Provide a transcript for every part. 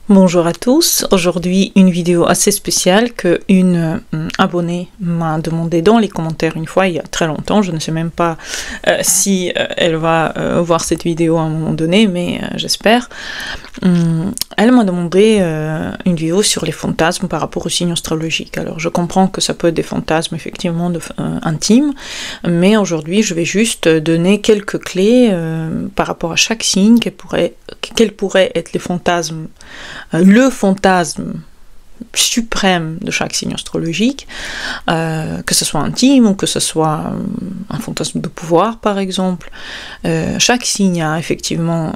Bonjour à tous, aujourd'hui une vidéo assez spéciale que une abonnée m'a demandé dans les commentaires une fois il y a très longtemps, je ne sais même pas si elle va voir cette vidéo à un moment donné, mais j'espère. Elle m'a demandé une vidéo sur les fantasmes par rapport aux signes astrologiques. Alors je comprends que ça peut être des fantasmes effectivement intimes, mais aujourd'hui je vais juste donner quelques clés par rapport à chaque signe, quels pourraient être les fantasmes, le fantasme suprême de chaque signe astrologique, que ce soit intime ou que ce soit un fantasme de pouvoir par exemple. Chaque signe a effectivement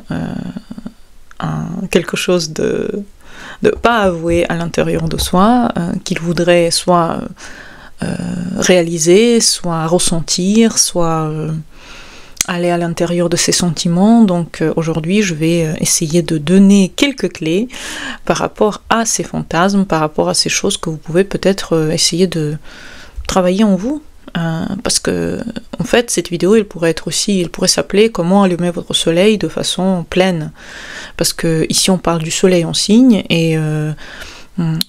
quelque chose de pas avoué à l'intérieur de soi, qu'il voudrait soit réaliser, soit ressentir, soit aller à l'intérieur de ses sentiments. Donc aujourd'hui je vais essayer de donner quelques clés par rapport à ces fantasmes, par rapport à ces choses que vous pouvez peut-être essayer de travailler en vous. Parce que en fait cette vidéo elle pourrait s'appeler comment allumer votre soleil de façon pleine, parce que ici on parle du soleil en signe et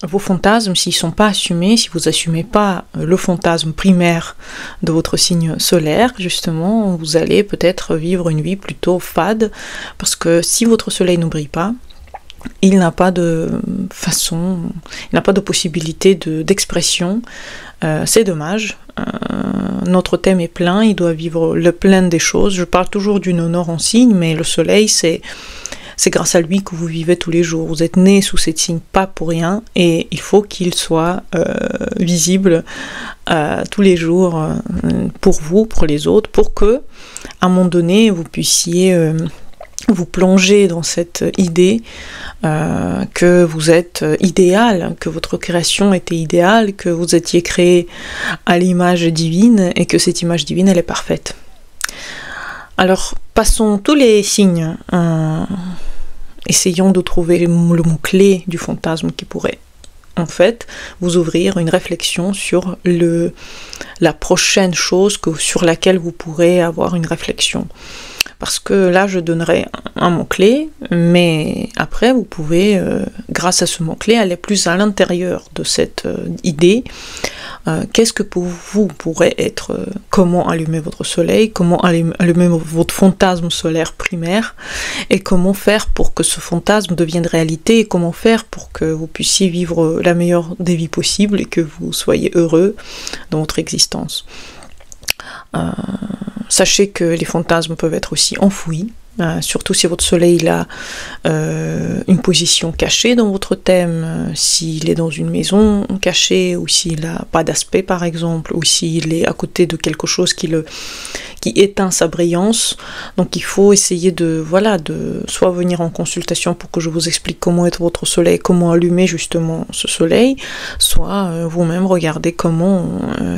vos fantasmes, s'ils ne sont pas assumés, si vous n'assumez pas le fantasme primaire de votre signe solaire, justement, vous allez peut-être vivre une vie plutôt fade, parce que si votre soleil ne brille pas, il n'a pas de façon, il n'a pas de possibilité d'expression. C'est dommage. Notre thème est plein, il doit vivre le plein des choses. Je parle toujours du nord en signe, mais le soleil, c'est grâce à lui que vous vivez tous les jours. Vous êtes né sous cet signe pas pour rien, et il faut qu'il soit visible tous les jours pour vous, pour les autres, pour que, à un moment donné, vous puissiez vous plonger dans cette idée que vous êtes idéal, que votre création était idéale, que vous étiez créé à l'image divine et que cette image divine, elle est parfaite. Alors, passons tous les signes, essayons de trouver le mot-clé du fantasme qui pourrait en fait vous ouvrir une réflexion sur la prochaine chose sur laquelle vous pourrez avoir une réflexion. Parce que là, je donnerai un mot-clé, mais après, vous pouvez, grâce à ce mot-clé, aller plus à l'intérieur de cette idée. Qu'est-ce que pour vous pourrait être, comment allumer votre soleil, comment allumer votre fantasme solaire primaire, et comment faire pour que ce fantasme devienne réalité, et comment faire pour que vous puissiez vivre la meilleure des vies possibles et que vous soyez heureux dans votre existence. Sachez que les fantasmes peuvent être aussi enfouis, surtout si votre soleil a une position cachée dans votre thème, s'il est dans une maison cachée, ou s'il n'a pas d'aspect par exemple, ou s'il est à côté de quelque chose qui éteint sa brillance. Donc il faut essayer de soit venir en consultation pour que je vous explique comment est votre soleil, comment allumer justement ce soleil, soit vous-même regarder comment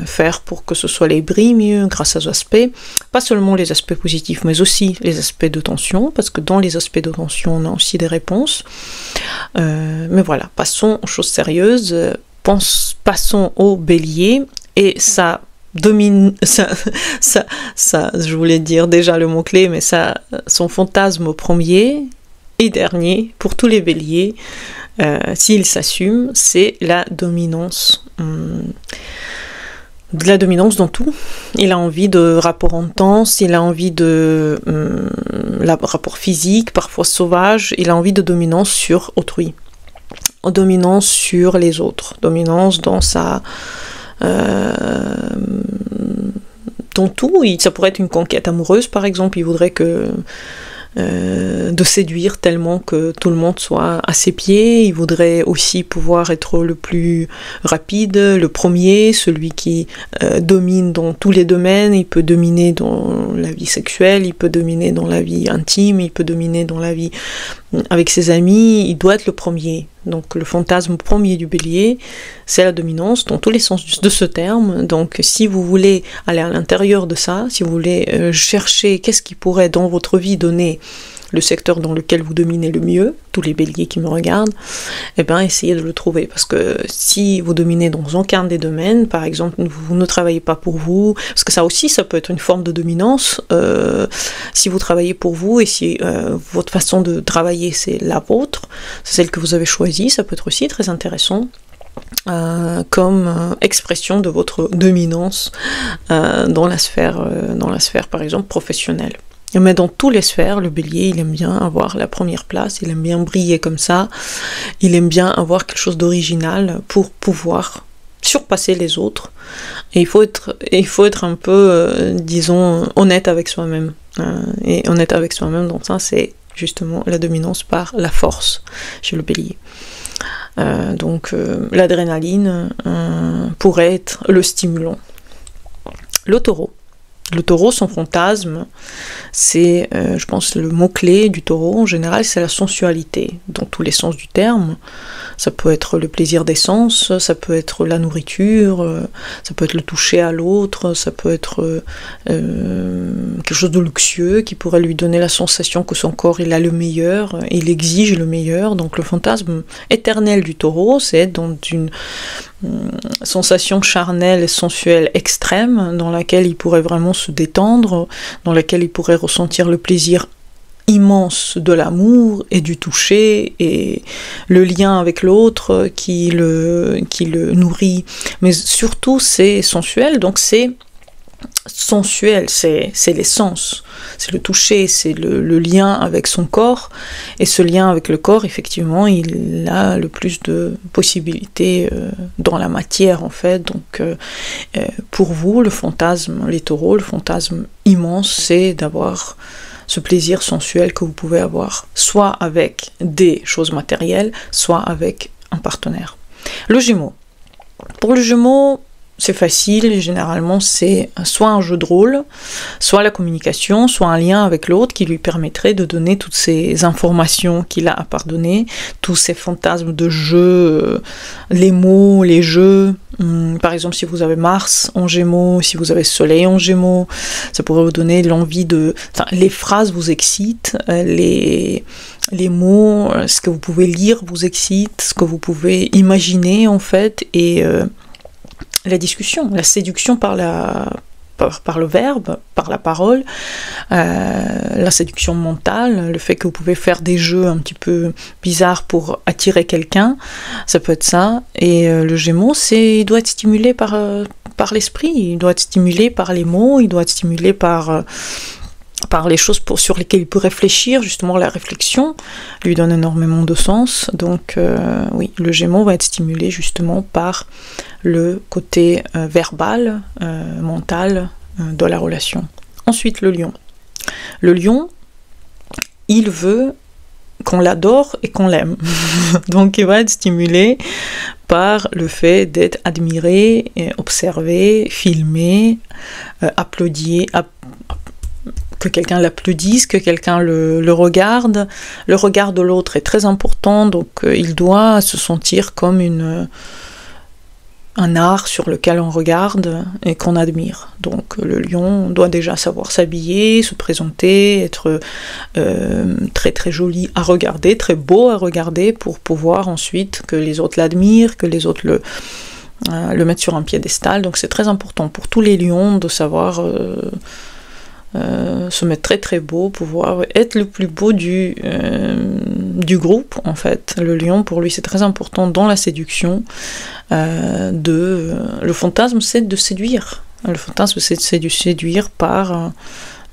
faire pour que ce soleil brille mieux grâce aux aspects, pas seulement les aspects positifs mais aussi les aspects de tension, parce que dans les aspects de tension on a aussi des réponses. Mais voilà, passons aux choses sérieuses, passons au bélier, et ça je voulais dire déjà le mot-clé, mais son fantasme premier et dernier pour tous les béliers, s'il s'assume, c'est la dominance. De la dominance dans tout. Il a envie de rapports intenses, il a envie de rapport physique, parfois sauvage, il a envie de dominance sur autrui, dominance sur les autres, dominance dans dans tout. Ça pourrait être une conquête amoureuse par exemple, il voudrait de séduire tellement que tout le monde soit à ses pieds. Il voudrait aussi pouvoir être le plus rapide, le premier, celui qui domine dans tous les domaines. Il peut dominer dans la vie sexuelle, il peut dominer dans la vie intime, il peut dominer dans la vie avec ses amis. Il doit être le premier. Donc le fantasme premier du bélier, c'est la dominance dans tous les sens de ce terme. Donc si vous voulez aller à l'intérieur de ça, si vous voulez chercher qu'est-ce qui pourrait dans votre vie donner le secteur dans lequel vous dominez le mieux, tous les béliers qui me regardent, eh bien essayez de le trouver, parce que si vous dominez dans aucun des domaines, par exemple, vous ne travaillez pas pour vous, parce que ça aussi, ça peut être une forme de dominance, si vous travaillez pour vous, et si votre façon de travailler, c'est la vôtre, c'est celle que vous avez choisie, ça peut être aussi très intéressant. Comme expression de votre dominance dans la sphère, par exemple, professionnelle. Mais dans toutes les sphères, le bélier, il aime bien avoir la première place, il aime bien briller comme ça, il aime bien avoir quelque chose d'original pour pouvoir surpasser les autres. Et il faut être un peu, disons, honnête avec soi-même. Et honnête avec soi-même, donc ça, c'est justement la dominance par la force chez le bélier. Donc l'adrénaline pourrait être le stimulant. Le taureau, son fantasme, c'est, je pense, le mot-clé du taureau, en général, c'est la sensualité, dans tous les sens du terme. Ça peut être le plaisir des sens, ça peut être la nourriture, ça peut être le toucher à l'autre, ça peut être quelque chose de luxueux qui pourrait lui donner la sensation que son corps, il a le meilleur, il exige le meilleur. Donc le fantasme éternel du taureau, c'est être dans une sensation charnelle et sensuelle extrême, dans laquelle il pourrait vraiment se détendre, dans laquelle il pourrait ressentir le plaisir immense de l'amour et du toucher et le lien avec l'autre qui le nourrit. Mais surtout c'est sensuel, donc c'est sensuel, c'est les sens, c'est le toucher, c'est le lien avec son corps, et ce lien avec le corps, effectivement, il a le plus de possibilités dans la matière, en fait. Donc pour vous, le fantasme, les taureaux, le fantasme immense, c'est d'avoir ce plaisir sensuel que vous pouvez avoir, soit avec des choses matérielles, soit avec un partenaire. Le Gémeaux. Pour le Gémeaux, c'est facile, généralement c'est soit un jeu de rôle, soit la communication, soit un lien avec l'autre qui lui permettrait de donner toutes ces informations qu'il a à pardonner, tous ces fantasmes de jeu, les mots, les jeux. Par exemple, si vous avez Mars en Gémeaux, si vous avez Soleil en Gémeaux, ça pourrait vous donner l'envie de... Enfin, les phrases vous excitent, les mots, ce que vous pouvez lire vous excite, ce que vous pouvez imaginer en fait, et... la discussion, la séduction par le verbe, par la parole, la séduction mentale, le fait que vous pouvez faire des jeux un petit peu bizarres pour attirer quelqu'un, ça peut être ça. Et le Gémeaux, il doit être stimulé par l'esprit, il doit être stimulé par les mots, il doit être stimulé par les choses sur lesquelles il peut réfléchir. Justement, la réflexion lui donne énormément de sens. Donc oui, le Gémeaux va être stimulé justement par le côté verbal, mental de la relation. Ensuite, le Lion. Le Lion, il veut qu'on l'adore et qu'on l'aime. Donc il va être stimulé par le fait d'être admiré, observé, filmé, applaudi, que quelqu'un l'applaudisse, que quelqu'un le regarde. Le regard de l'autre est très important, donc il doit se sentir comme un art sur lequel on regarde et qu'on admire. Donc le lion doit déjà savoir s'habiller, se présenter, être très très joli à regarder, très beau à regarder, pour pouvoir ensuite que les autres l'admirent, que les autres le mettent sur un piédestal. Donc c'est très important pour tous les lions de savoir se mettre très très beau, pouvoir être le plus beau du groupe en fait. Le lion, pour lui, c'est très important dans la séduction. Le fantasme, c'est de séduire. Le fantasme, c'est de séduire par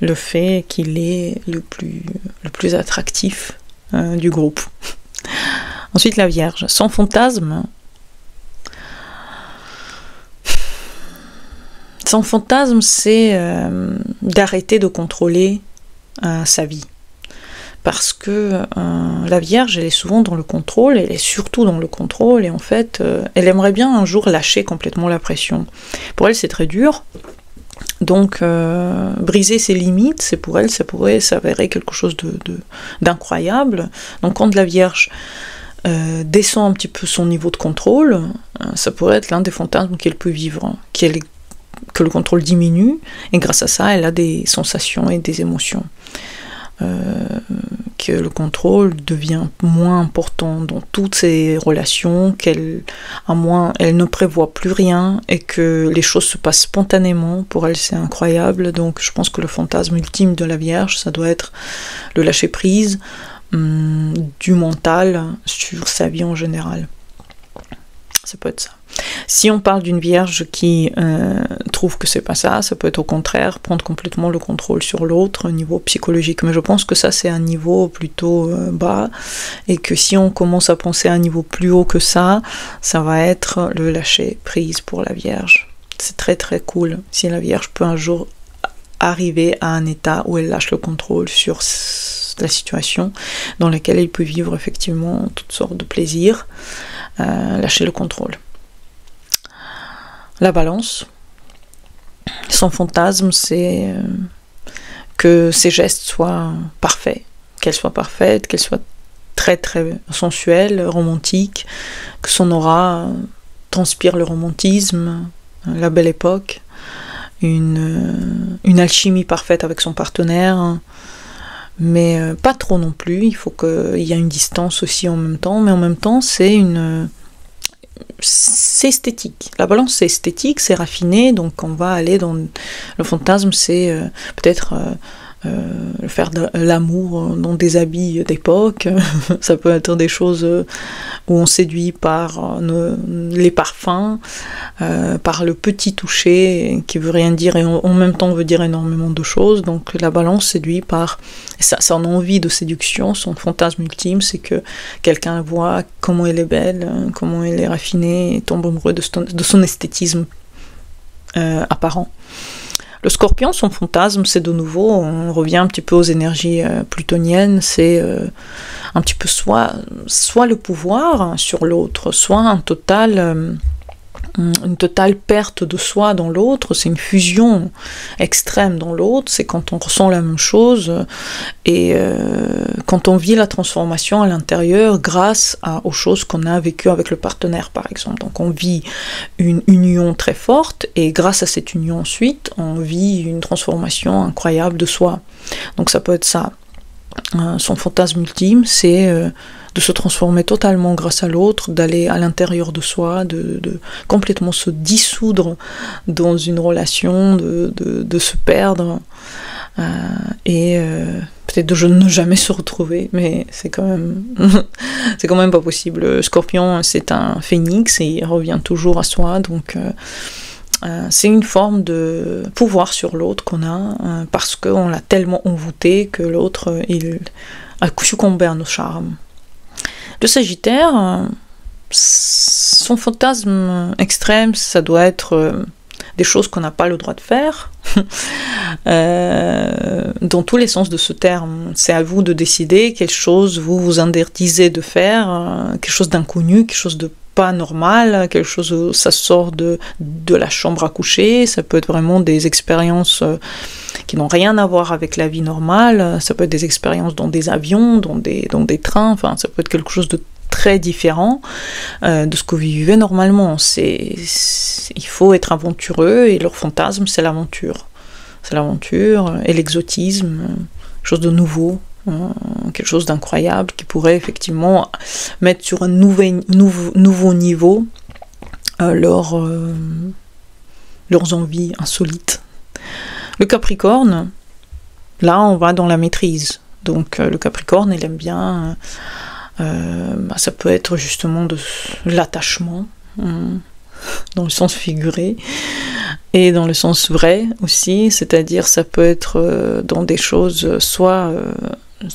le fait qu'il est le plus attractif du groupe. Ensuite, la Vierge. Son fantasme, c'est d'arrêter de contrôler sa vie. Parce que la Vierge, elle est souvent dans le contrôle, elle est surtout dans le contrôle, et en fait, elle aimerait bien un jour lâcher complètement la pression. Pour elle, c'est très dur. Donc, briser ses limites, ça pourrait s'avérer quelque chose d'incroyable. Donc, quand la Vierge descend un petit peu son niveau de contrôle, ça pourrait être l'un des fantasmes qu'elle peut vivre, que le contrôle diminue, et grâce à ça, elle a des sensations et des émotions que le contrôle devient moins important dans toutes ces relations, à moins elle ne prévoit plus rien et que les choses se passent spontanément. Pour elle, c'est incroyable. Donc je pense que le fantasme ultime de la Vierge, ça doit être le lâcher-prise du mental sur sa vie en général. Ça peut être ça. Si on parle d'une Vierge qui trouve que c'est pas ça, ça peut être au contraire prendre complètement le contrôle sur l'autre au niveau psychologique. Mais je pense que ça c'est un niveau plutôt bas, et que si on commence à penser à un niveau plus haut que ça, ça va être le lâcher prise pour la Vierge. C'est très très cool si la Vierge peut un jour arriver à un état où elle lâche le contrôle sur la situation dans laquelle elle peut vivre effectivement toutes sortes de plaisirs, lâcher le contrôle. La Balance, son fantasme, c'est que ses gestes soient parfaits, qu'elle soit parfaite, qu'elle soit très très sensuelle, romantique, que son aura transpire le romantisme, la belle époque, une alchimie parfaite avec son partenaire, mais pas trop non plus. Il faut qu'il y ait une distance aussi en même temps, mais en même temps c'est esthétique. La Balance c'est esthétique, c'est raffiné, donc on va aller dans le fantasme, c'est peut-être faire de l'amour dans des habits d'époque. Ça peut être des choses où on séduit par les parfums, par le petit toucher qui veut rien dire et en même temps veut dire énormément de choses. Donc la Balance séduit par son envie de séduction, son fantasme ultime, c'est que quelqu'un voit comment elle est belle, comment elle est raffinée et tombe amoureux de son esthétisme apparent. Le Scorpion, son fantasme, c'est de nouveau, on revient un petit peu aux énergies plutoniennes, c'est un petit peu soit le pouvoir sur l'autre, soit une totale perte de soi dans l'autre, c'est une fusion extrême dans l'autre, c'est quand on ressent la même chose et quand on vit la transformation à l'intérieur grâce aux choses qu'on a vécues avec le partenaire par exemple. Donc on vit une union très forte et grâce à cette union ensuite on vit une transformation incroyable de soi. Donc ça peut être ça. Son fantasme ultime, c'est de se transformer totalement grâce à l'autre, d'aller à l'intérieur de soi, de complètement se dissoudre dans une relation, de se perdre et peut-être de ne jamais se retrouver, mais c'est quand même pas possible. Le Scorpion, c'est un phénix et il revient toujours à soi, donc c'est une forme de pouvoir sur l'autre qu'on a parce qu'on l'a tellement envoûté que l'autre il a succombé à nos charmes. Le Sagittaire, son fantasme extrême, ça doit être des choses qu'on n'a pas le droit de faire, dans tous les sens de ce terme. C'est à vous de décider quelle chose vous vous interdisez de faire, quelque chose d'inconnu, quelque chose de pas normal, quelque chose où ça sort de la chambre à coucher, ça peut être vraiment des expériences qui n'ont rien à voir avec la vie normale, ça peut être des expériences dans des avions, dans des trains, enfin ça peut être quelque chose de très différent de ce que vous vivez normalement. Il faut être aventureux et leur fantasme c'est l'aventure. C'est l'aventure et l'exotisme, quelque chose de nouveau. Quelque chose d'incroyable qui pourrait effectivement mettre sur un nouveau niveau leurs envies insolites. Le Capricorne, là on va dans la maîtrise. Donc le Capricorne, il aime bien, ça peut être justement de l'attachement, dans le sens figuré, et dans le sens vrai aussi, c'est-à-dire ça peut être dans des choses, soit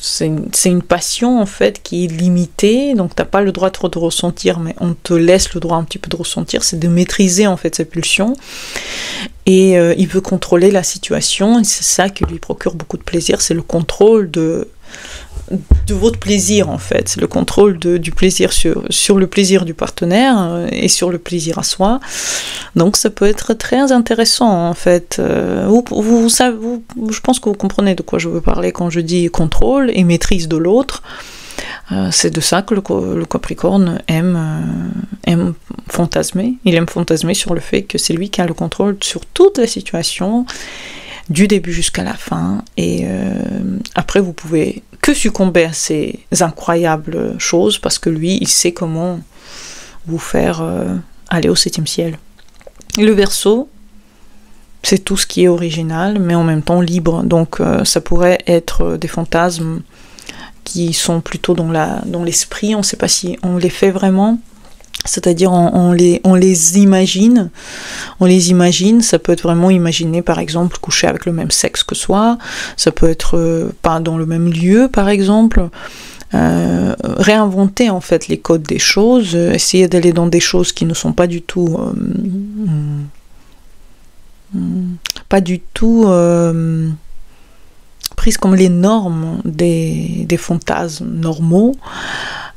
c'est une passion en fait qui est limitée, donc t'as pas le droit trop de ressentir, mais on te laisse le droit un petit peu de ressentir, c'est de maîtriser en fait sa pulsion, et il veut contrôler la situation, et c'est ça qui lui procure beaucoup de plaisir, c'est le contrôle de votre plaisir en fait, c'est le contrôle du plaisir sur le plaisir du partenaire et sur le plaisir à soi. Donc ça peut être très intéressant en fait. Vous savez, je pense que vous comprenez de quoi je veux parler quand je dis contrôle et maîtrise de l'autre. C'est de ça que le Capricorne aime fantasmer. Il aime fantasmer sur le fait que c'est lui qui a le contrôle sur toute la situation. du début jusqu'à la fin, et après vous pouvez que succomber à ces incroyables choses, parce que lui, il sait comment vous faire aller au 7e ciel. Et le Verseau, c'est tout ce qui est original, mais en même temps libre, donc ça pourrait être des fantasmes qui sont plutôt dans l'esprit, on ne sait pas si on les fait vraiment, c'est-à-dire on les imagine, ça peut être vraiment imaginer par exemple coucher avec le même sexe que soi, ça peut être pas dans le même lieu par exemple, réinventer en fait les codes des choses, essayer d'aller dans des choses qui ne sont pas du tout prises comme les normes des fantasmes normaux.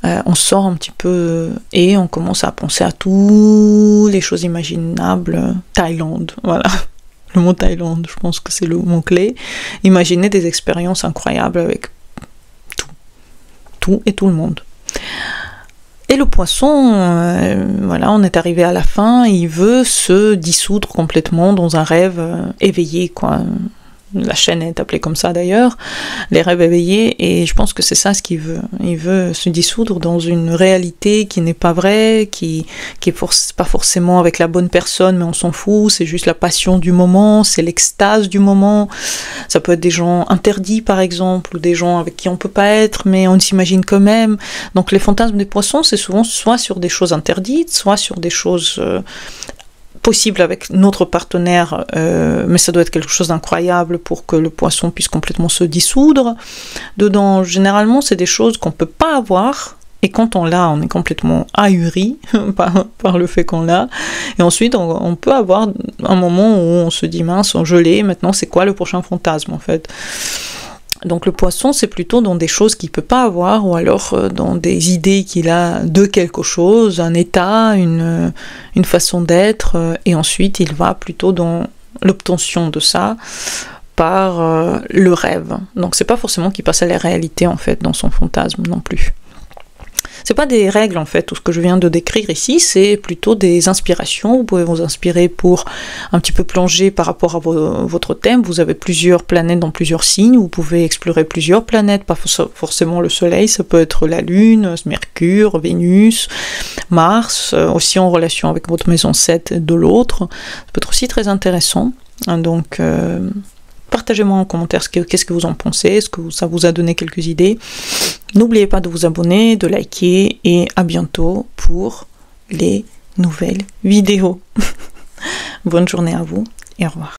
On sort un petit peu et on commence à penser à toutes les choses imaginables. Thaïlande, voilà. Le mot Thaïlande, je pense que c'est le mot clé. Imaginez des expériences incroyables avec tout et tout le monde. Et le Poisson, voilà, on est arrivé à la fin, il veut se dissoudre complètement dans un rêve éveillé, quoi. La chaîne est appelée comme ça d'ailleurs, les rêves éveillés, et je pense que c'est ça ce qu'il veut. Il veut se dissoudre dans une réalité qui n'est pas vraie, qui est pas forcément avec la bonne personne, mais on s'en fout, c'est juste la passion du moment, c'est l'extase du moment. Ça peut être des gens interdits par exemple, ou des gens avec qui on peut pas être, mais on s'imagine quand même. Donc les fantasmes des Poissons, c'est souvent soit sur des choses interdites, soit sur des choses possible avec notre partenaire, mais ça doit être quelque chose d'incroyable pour que le Poisson puisse complètement se dissoudre. Dedans, généralement, c'est des choses qu'on ne peut pas avoir, et quand on l'a, on est complètement ahuri par le fait qu'on l'a. Et ensuite, on peut avoir un moment où on se dit, mince, je l'ai, maintenant c'est quoi le prochain fantasme en fait? Donc le Poisson, c'est plutôt dans des choses qu'il ne peut pas avoir, ou alors dans des idées qu'il a de quelque chose, un état, une façon d'être, et ensuite il va plutôt dans l'obtention de ça par le rêve. Donc c'est pas forcément qu'il passe à la réalité en fait dans son fantasme non plus. C'est pas des règles en fait, tout ce que je viens de décrire ici, c'est plutôt des inspirations. Vous pouvez vous inspirer pour un petit peu plonger par rapport à votre thème. Vous avez plusieurs planètes dans plusieurs signes, vous pouvez explorer plusieurs planètes, pas forcément le Soleil, ça peut être la Lune, Mercure, Vénus, Mars, aussi en relation avec votre maison 7 de l'autre. Ça peut être aussi très intéressant. Donc partagez-moi en commentaire qu'est-ce que vous en pensez, est-ce que ça vous a donné quelques idées. N'oubliez pas de vous abonner, de liker, et à bientôt pour les nouvelles vidéos. Bonne journée à vous et au revoir.